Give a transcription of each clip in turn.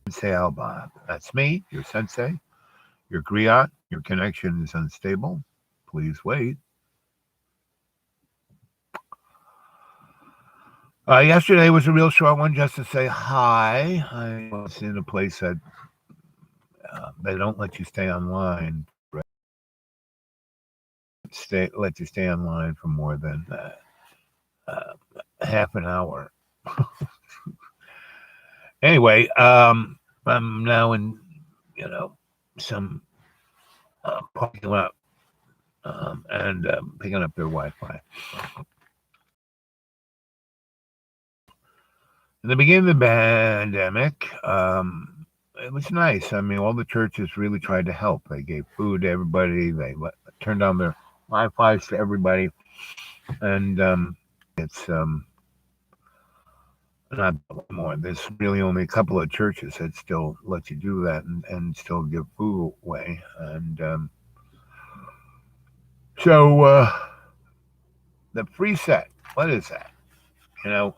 Sensei Alba. That's me, your sensei, your griot. Your connection is unstable. Please wait. Yesterday was a real short one just to say hi. I was in a place that they don't let you stay online. Let you stay online for more than half an hour. Anyway, I'm now in, some parking lot and picking up their Wi-Fi. In the beginning of the pandemic, it was nice. I mean, all the churches really tried to help. They gave food to everybody. They turned on their Wi-Fi's to everybody, and it's not more. There's really only a couple of churches that still let you do that and still give food away. And so the freeset, what is that? You know,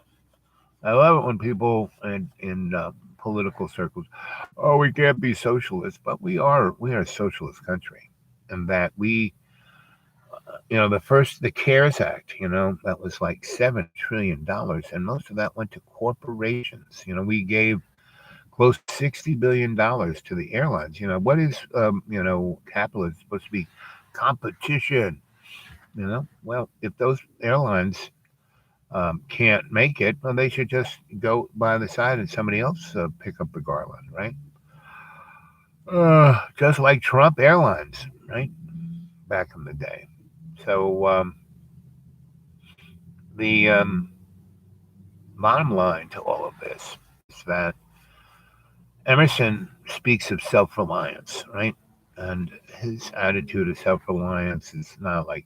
I love it when people in political circles, oh, we can't be socialists, but we are a socialist country, and that we, the CARES Act, that was like $7 trillion, and most of that went to corporations. We gave close to $60 billion to the airlines. What is capitalism supposed to be? Competition. Well, if those airlines can't make it, well, they should just go by the side and somebody else pick up the garland, right? Just like Trump Airlines, right? Back in the day. So the bottom line to all of this is that Emerson speaks of self-reliance, right? And his attitude of self-reliance is not like,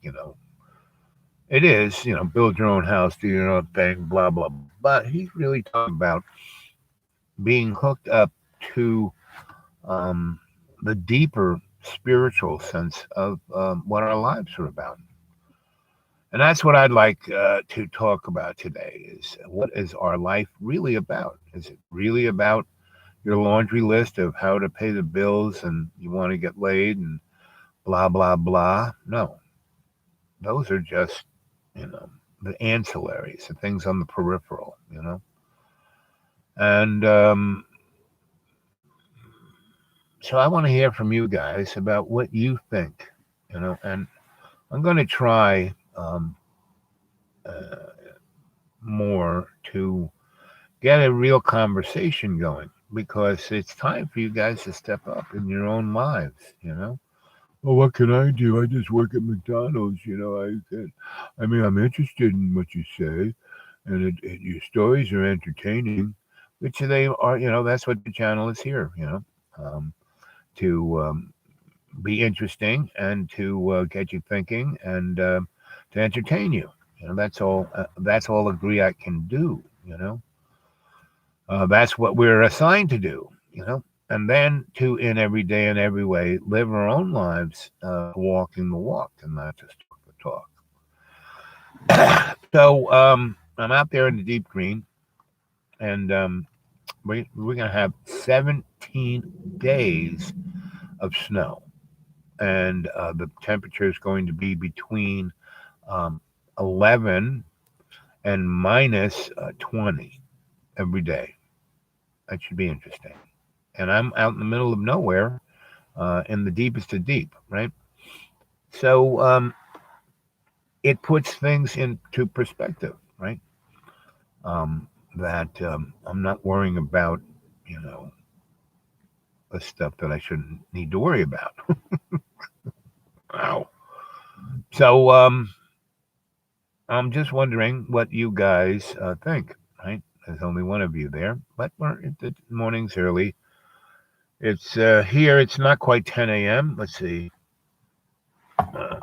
it is, build your own house, do your own thing, blah, blah, blah. But he's really talking about being hooked up to um, the deeper spiritual sense of what our lives are about. And that's what I'd like to talk about today is what is our life really about? Is it really about your laundry list of how to pay the bills and you want to get laid and blah, blah, blah? No, those are just, the ancillaries, the things on the peripheral. And so I want to hear from you guys about what you think, and I'm going to try uh, more to get a real conversation going because it's time for you guys to step up in your own lives. Well, what can I do? I just work at McDonald's. I mean, I'm interested in what you say, and your stories are entertaining, which they are. That's what the channel is here. Um, to be interesting and to get you thinking and to entertain you. That's all. That's all agree I can do. That's what we're assigned to do. And then to in every day and every way live our own lives, walking the walk and not just talk the talk. So I'm out there in the deep green, and we're gonna have 17 days of snow, and the temperature is going to be between um, 11 and minus 20 every day. That should be interesting. And I'm out in the middle of nowhere, in the deepest of deep, right? So it puts things into perspective, right? That I'm not worrying about, you know, the stuff that I shouldn't need to worry about. Wow. So I'm just wondering what you guys think, right? There's only one of you there, but the morning's early. It's here. It's not quite 10 a.m. Let's see. Uh,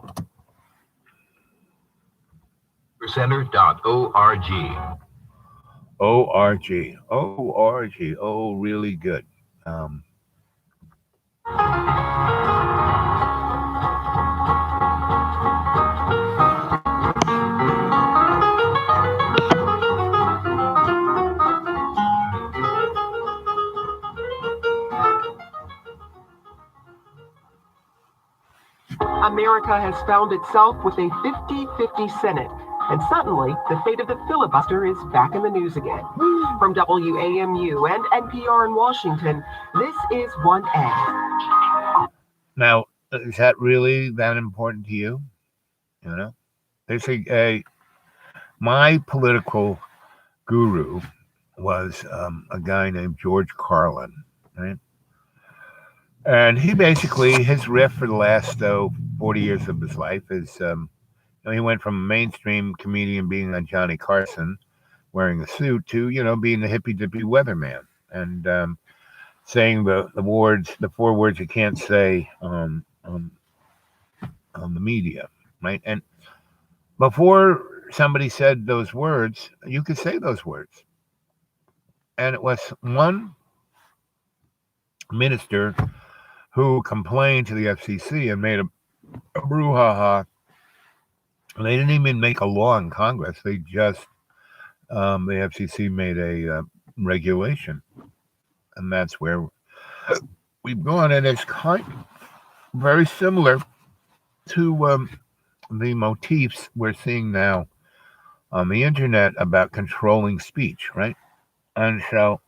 Center.org. ORG. ORG. Oh, really good. Um, America has found itself with a 50-50 Senate, and suddenly the fate of the filibuster is back in the news again. From WAMU and NPR in Washington, this is 1A. Now, is that really that important to you? You know, there's my political guru was a guy named George Carlin, right? And he basically, his riff for the last 40 years of his life is he went from a mainstream comedian being on Johnny Carson wearing a suit to, being the hippy dippy weatherman and saying the 4 words you can't say on the media, right? And before somebody said those words, you could say those words. And it was one minister who complained to the FCC and made a brouhaha. They didn't even make a law in Congress. They just, the FCC made a regulation. And that's where we've gone. And it's kind of very similar to the motifs we're seeing now on the internet about controlling speech, right? And so,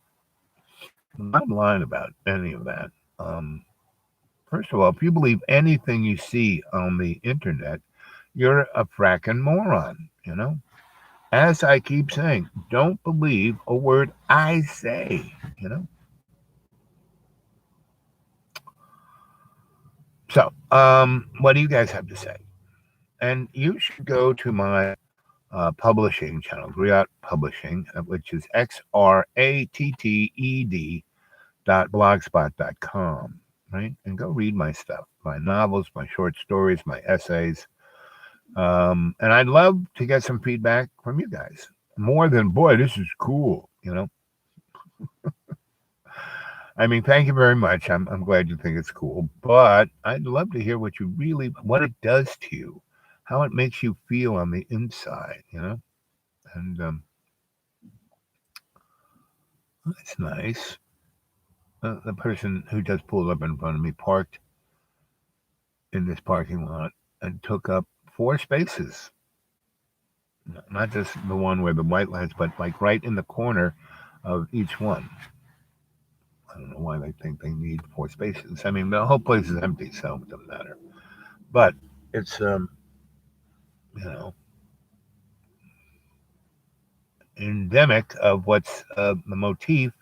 I'm not lying about any of that. Um, First of all, if you believe anything you see on the internet, you're a fracking moron, As I keep saying, don't believe a word I say. So, what do you guys have to say? And you should go to my publishing channel, Griot Publishing, which is xratted.blogspot.com, right? And go read my stuff, my novels, my short stories, my essays. And I'd love to get some feedback from you guys. More than, boy, this is cool. I mean, thank you very much. I'm glad you think it's cool, but I'd love to hear what it does to you, how it makes you feel on the inside. And that's nice. The person who just pulled up in front of me parked in this parking lot and took up 4 spaces. Not just the one where the white lights, but like right in the corner of each one. I don't know why they think they need 4 spaces. I mean, the whole place is empty, so it doesn't matter. But it's you know, endemic of what's the motif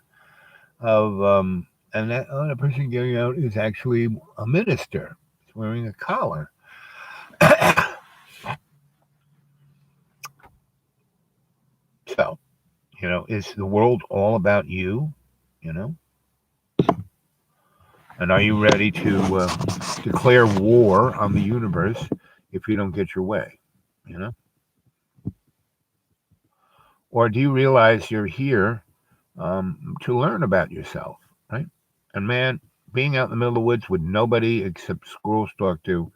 of and that other person getting out is actually a minister. He's wearing a collar. So, is the world all about you? You know, and are you ready to declare war on the universe if you don't get your way? You know, or do you realize you're here to learn about yourself, right? And man, being out in the middle of the woods with nobody except squirrels to talk to,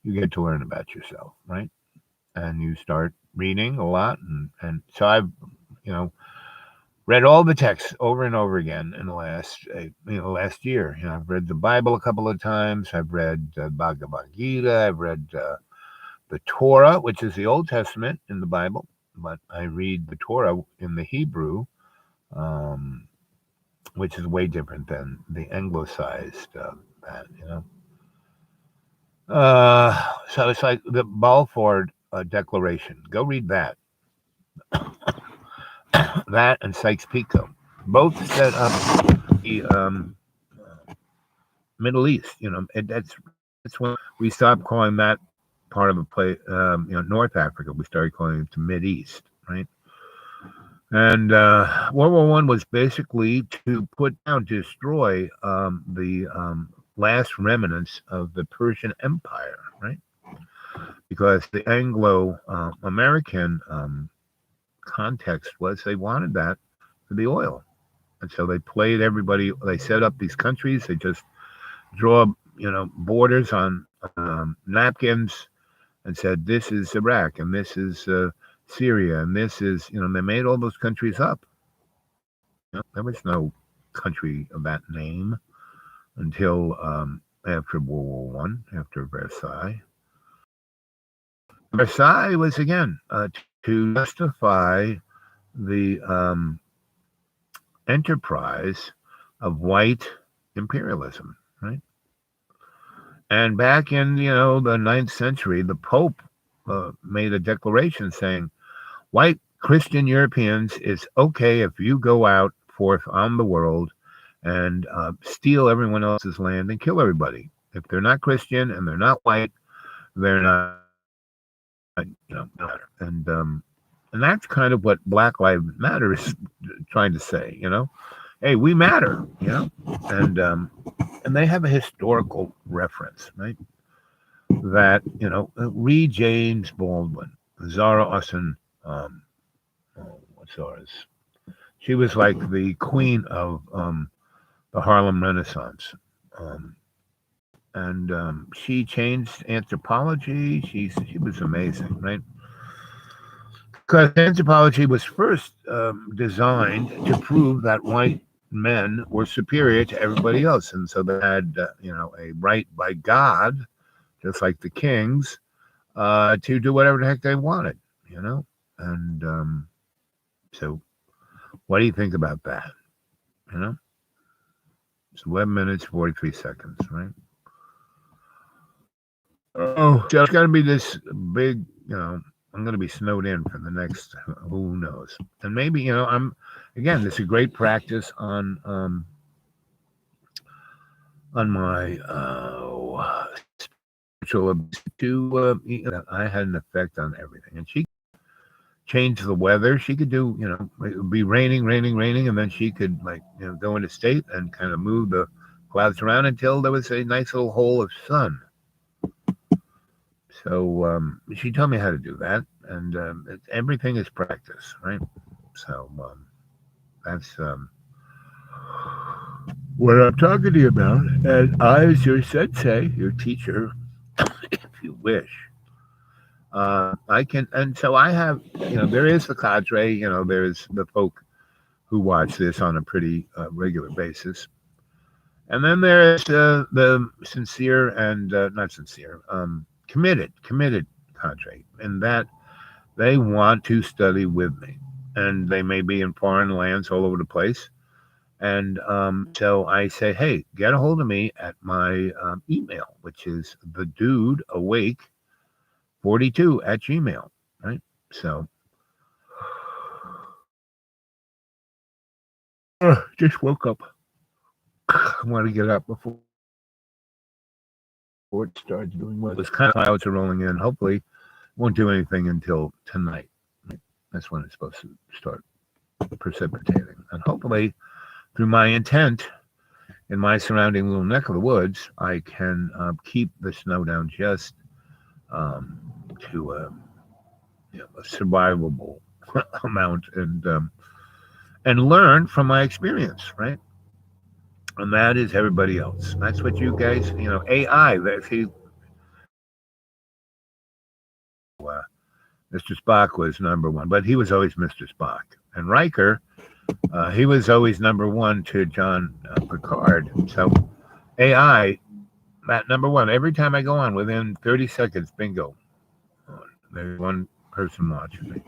you get to learn about yourself, right? And you start reading a lot, and so I've you know read all the texts over and over again in the last year. I've read the Bible a couple of times. I've read Bhagavad Gita. I've read the Torah, which is the Old Testament in the Bible, but I read the Torah in the Hebrew, um, which is way different than the anglicized that. So it's like the Balfour Declaration. Go read that. That and Sykes-Picot. Both set up the Middle East. And that's when we stopped calling that part of a place, North Africa. We started calling it the Mid East, right? And World War I was basically to put down, destroy the last remnants of the Persian Empire, right? Because the Anglo-American context was they wanted that for the oil. And so they played everybody. They set up these countries. They just draw, borders on napkins and said, this is Iraq and this is Syria and this is, they made all those countries up. There was no country of that name until after World War One, after Versailles. Versailles was again to justify the enterprise of white imperialism, right? And back in the ninth century, the Pope made a declaration saying, "White Christian Europeans, it's okay if you go out forth on the world and steal everyone else's land and kill everybody. If they're not Christian and they're not white, they're not, matter." And that's kind of what Black Lives Matter is trying to say. Hey, we matter. And they have a historical reference, right? That read James Baldwin, Zara Usson. What's Zara's? She was like the queen of the Harlem Renaissance. And she changed anthropology. She was amazing, right? Because anthropology was first designed to prove that white men were superior to everybody else, and so they had a right by God, just like the kings, to do whatever the heck they wanted, And so, what do you think about that? It's 11 minutes 43 seconds, right? Oh, so it's going to be this big, I'm going to be snowed in for the next, who knows? And maybe, this is a great practice on my spiritual ability to, I had an effect on everything. And she changed the weather. She could do, it would be raining, and then she could go into state and kind of move the clouds around until there was a nice little hole of sun. So she told me how to do that, and everything is practice, right? So that's what I'm talking to you about. And I, as your sensei, your teacher, if you wish, I can. And so I have, there is the cadre, there's the folk who watch this on a pretty regular basis. And then there's the sincere and not sincere, committed cadre, and that they want to study with me, and they may be in foreign lands all over the place. And so I say, hey, get a hold of me at my email, which is thedudeawake42@gmail, right? So just woke up. I want to get up before it starts doing well. It's kind of clouds are rolling in. Hopefully, won't do anything until tonight. That's when it's supposed to start precipitating. And hopefully, through my intent in my surrounding little neck of the woods, I can keep the snow down just to a survivable amount and learn from my experience, right? And that is everybody else. That's what you guys, AI. Mr. Spock was number one, but he was always Mr. Spock. And Riker, he was always number one to John Picard. So AI, that number one. Every time I go on, within 30 seconds, bingo, there's one person watching me.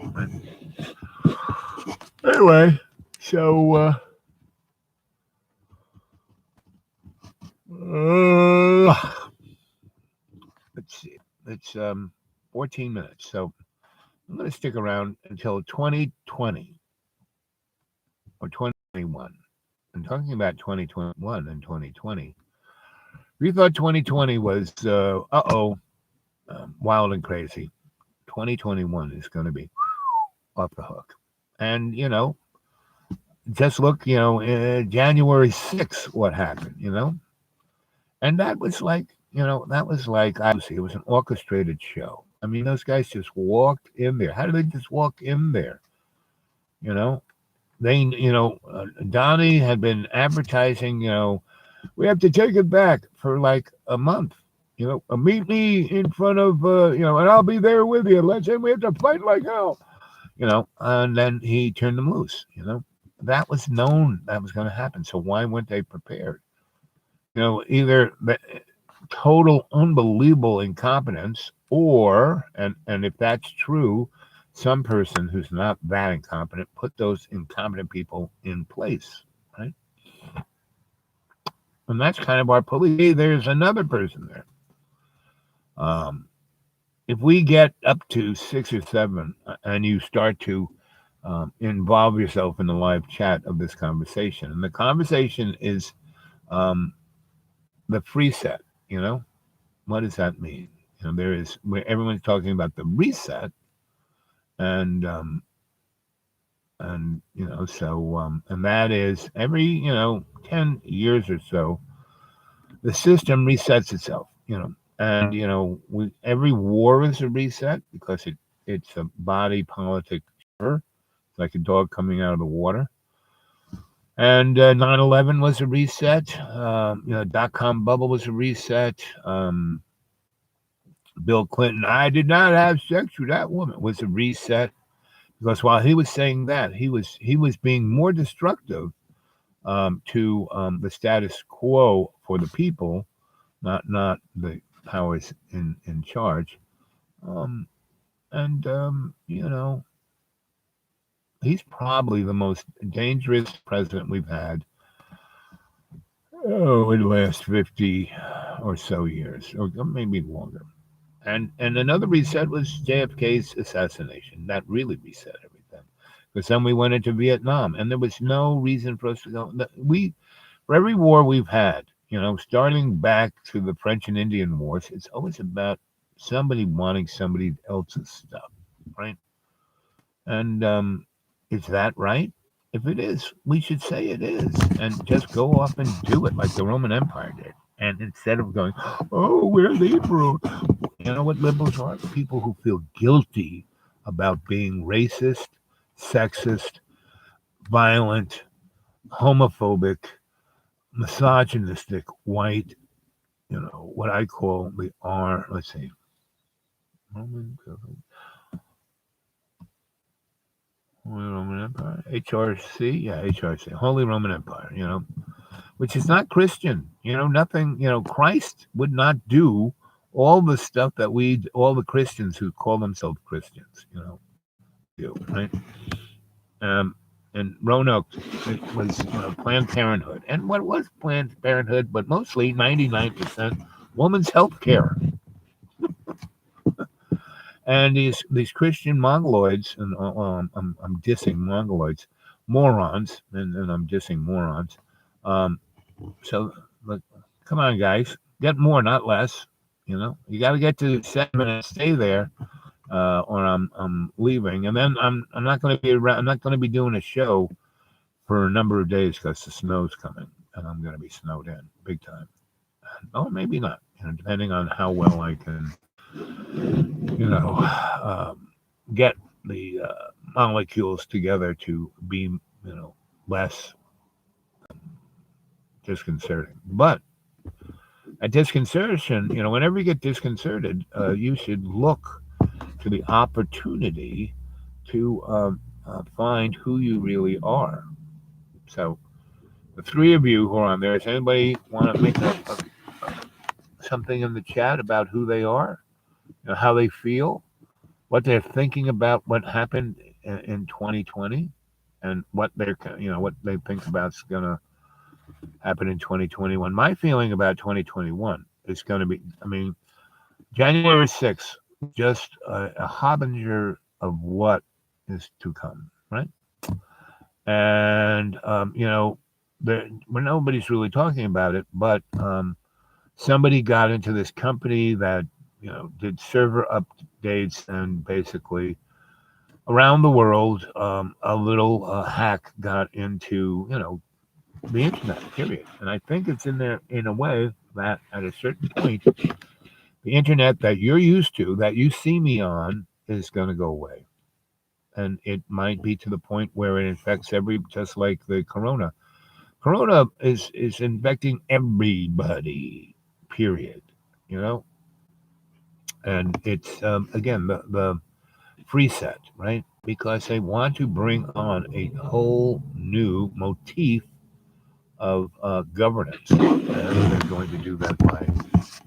Anyway, so let's see. It's 14 minutes. So I'm going to stick around until 2020 or 2021. I'm talking about 2021 and 2020. We thought 2020 was, wild and crazy. 2021 is going to be off the hook. And, just look, January 6th, what happened, And that was like, obviously, it was an orchestrated show. I mean, those guys just walked in there. How did they just walk in there? They, Donnie had been advertising, we have to take it back for like a month. Meet me in front of, and I'll be there with you. Let's say we have to fight like hell, and then he turned them loose, That was known that was going to happen. So why weren't they prepared? Either total unbelievable incompetence, or and if that's true, some person who's not that incompetent put those incompetent people in place, right? And that's kind of our police. Hey, there's another person there. Um, if we get up to 6 or 7 and you start to involve yourself in the live chat of this conversation, and the conversation is um, the freeset, you know, what does that mean? There is where everyone's talking about the reset, and and that is every 10 years or so, the system resets itself, and every war is a reset because it's a body politic shiver. It's like a dog coming out of the water. And 9/11 was a reset. dot-com bubble was a reset. Bill Clinton, I did not have sex with that woman, was a reset, because while he was saying that, he was being more destructive to the status quo for the people, not the powers in charge. Um, and he's probably the most dangerous president we've had in the last 50 or so years, or maybe longer. And another reset was JFK's assassination. That really reset everything. Because then we went into Vietnam, and there was no reason for us to go. For every war we've had, starting back to the French and Indian Wars, it's always about somebody wanting somebody else's stuff, right? And is that right? If it is, we should say it is, and just go off and do it like the Roman Empire did. And instead of going, oh, we're liberal, you know what liberals are? People who feel guilty about being racist, sexist, violent, homophobic, misogynistic, white, what I call the R, let's see, Roman, Holy Roman Empire, HRC, yeah, HRC, Holy Roman Empire, which is not Christian, nothing, Christ would not do all the stuff that all the Christians who call themselves Christians, do, right? And Roanoke, it was Planned Parenthood. And what was Planned Parenthood, but mostly 99% women's health care. And these Christian mongoloids, and I'm dissing mongoloids, morons, and I'm dissing morons. So, look, come on, guys, get more, not less. You got to get to 7 minutes, stay there, or I'm leaving, and then I'm not going to be around. I'm not going to be doing a show for a number of days because the snow's coming, and I'm going to be snowed in big time. Oh, maybe not, depending on how well I can, get the molecules together to be, less disconcerting. But at disconcertion, whenever you get disconcerted, you should look to the opportunity to find who you really are. So, the three of you who are on there, does anybody want to make something in the chat about who they are, how they feel, what they're thinking about what happened in 2020, and what what they think about's going to happen in 2021? My feeling about 2021 is going to be, January 6th, just a harbinger of what is to come, right? And nobody's really talking about it, but somebody got into this company that did server updates, and basically around the world, a little hack got into the internet, period. And I think it's in there in a way that at a certain point, the internet that you're used to, that you see me on, is going to go away. And it might be to the point where it infects just like the corona. Corona is infecting everybody, period. And it's again the freeset, right? Because they want to bring on a whole new motif of governance, and they're going to do that by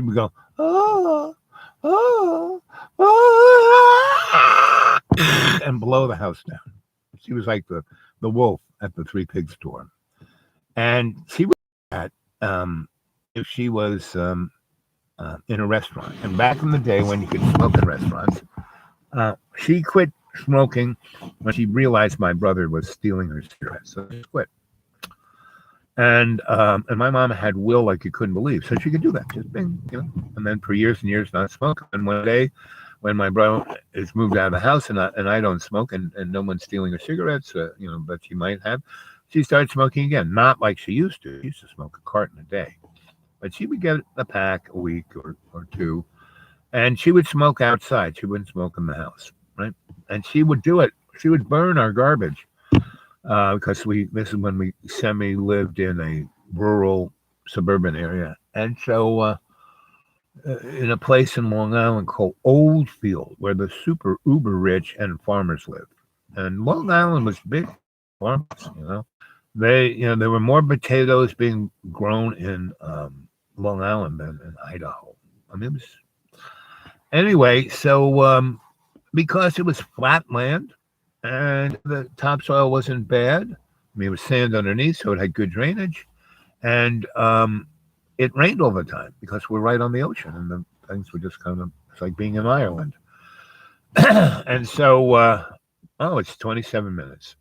she would go, oh, oh, oh, and blow the house down. She was like the wolf at the Three Pigs store. And she would do that if she was in a restaurant. And back in the day when you could smoke in restaurants, she quit smoking when she realized my brother was stealing her cigarettes. So she quit. And my mom had will like you couldn't believe, so she could do that, just bing, and then for years and years not smoke. And one day, when my brother is moved out of the house and I don't smoke and no one's stealing her cigarettes, but she might have, she started smoking again. Not like she used to. She used to smoke a carton a day, but she would get a pack a week or two, and she would smoke outside. She wouldn't smoke in the house, right? And she would do it. She would burn our garbage. Because this is when we lived in a rural suburban area, and so in a place in Long Island called Oldfield, where the super uber rich and farmers lived. And Long Island was big farmers. There were more potatoes being grown in Long Island than in Idaho. I mean, it was anyway. So because it was flat land. And the topsoil wasn't bad. I mean, it was sand underneath, so it had good drainage. And it rained all the time because we're right on the ocean, and the things were just it's like being in Ireland. And so, it's 27 minutes.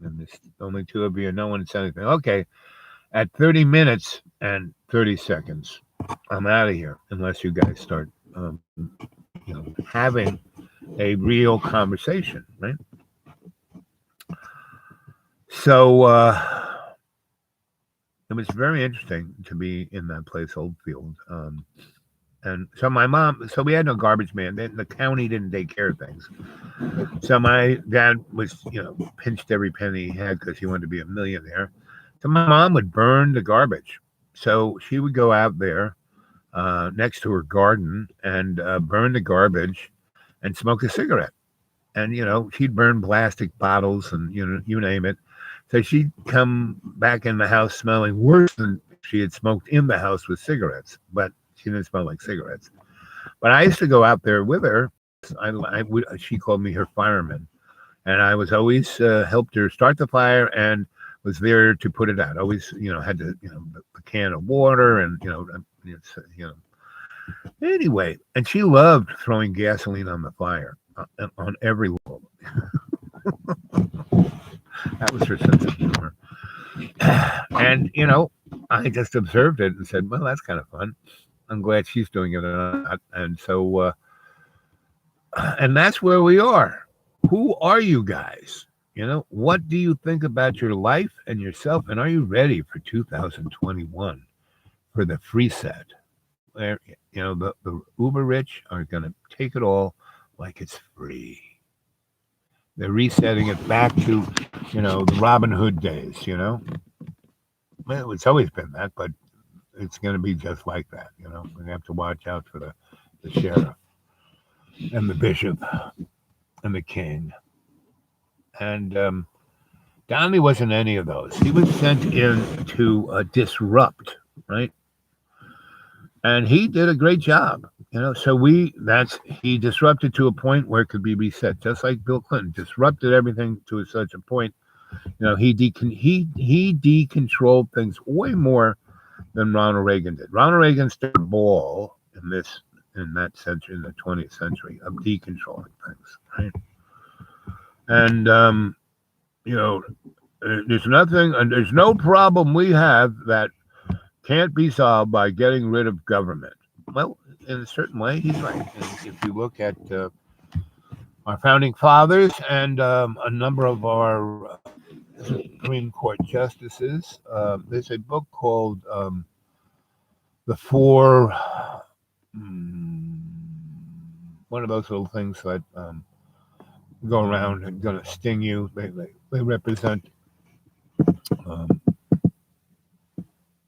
And there's only two of you, and no one said anything. Okay, at 30 minutes and 30 seconds, I'm out of here, unless you guys start, having a real conversation, right? So it was very interesting to be in that place, Oldfield. And so my mom, so we had no garbage man. The county didn't take care of things. So my dad was, pinched every penny he had because he wanted to be a millionaire. So my mom would burn the garbage. So she would go out there next to her garden and burn the garbage and smoke a cigarette. And, she'd burn plastic bottles and, you name it. So she'd come back in the house smelling worse than she had smoked in the house with cigarettes, but she didn't smell like cigarettes. But I used to go out there with her. She called me her fireman. And I was always helped her start the fire and was there to put it out. Always, had to, a can of water and, Anyway, and she loved throwing gasoline on the fire, on every wall. That was her sense of humor. And, I just observed it and said, well, that's kind of fun. I'm glad she's doing it. And so, and that's where we are. Who are you guys? What do you think about your life and yourself? And are you ready for 2021 for the freeset? Where the uber rich are going to take it all like it's free. They're resetting it back to the Robin Hood days. Well, it's always been that, but it's going to be just like that. We're going to have to watch out for the sheriff and the bishop and the king. And Donnelly wasn't any of those. He was sent in to disrupt, right? And he did a great job, So he disrupted to a point where it could be reset, just like Bill Clinton disrupted everything to such a point. He decontrolled things way more than Ronald Reagan did. Ronald Reagan started a ball in that century, in the 20th century, of decontrolling things, right? And there's no problem we have that can't be solved by getting rid of government. Well, in a certain way, he's right. And if you look at our founding fathers and a number of our Supreme Court justices, there's a book called The Four, one of those little things that go around and going to sting you. They represent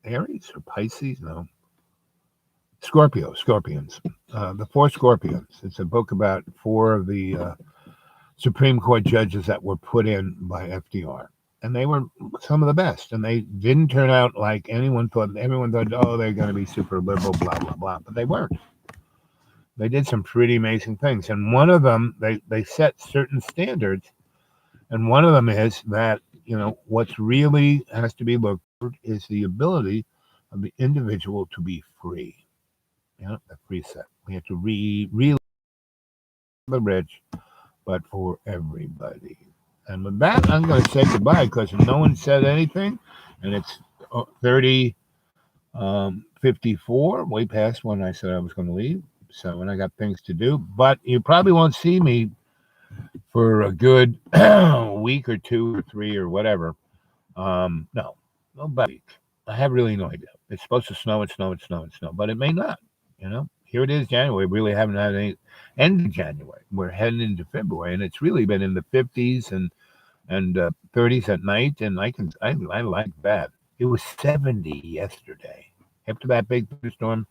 Aries or Pisces? No. Scorpions. The Four Scorpions. It's a book about four of the Supreme Court judges that were put in by FDR. and they were some of the best. And they didn't turn out like anyone thought. Everyone thought, oh, they're going to be super liberal, blah blah blah, but they weren't. They did some pretty amazing things, and one of them, they set certain standards, and one of them is that what's really has to be looked for is the ability of the individual to be free. The free set. We have to really the rich, but for everybody. And with that, I'm going to say goodbye because no one said anything, and it's 30 54, way past when I said I was going to leave. So, and I got things to do, but you probably won't see me for a good week or two or three or whatever. No, no, about a week. I have really no idea. It's supposed to snow and snow and snow and snow, but it may not. Here it is, January. We really haven't had any end of January. We're heading into February, and it's really been in the 50s and 30s at night, and I like that. It was 70 yesterday. After that big thunderstorm,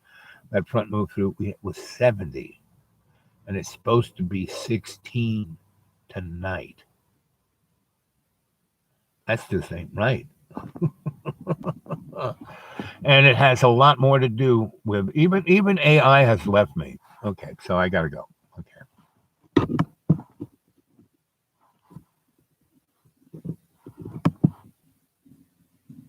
that front moved through, it was 70, and it's supposed to be 16 tonight. That's just ain't right. And it has a lot more to do with even AI has left me. Okay, so I gotta go.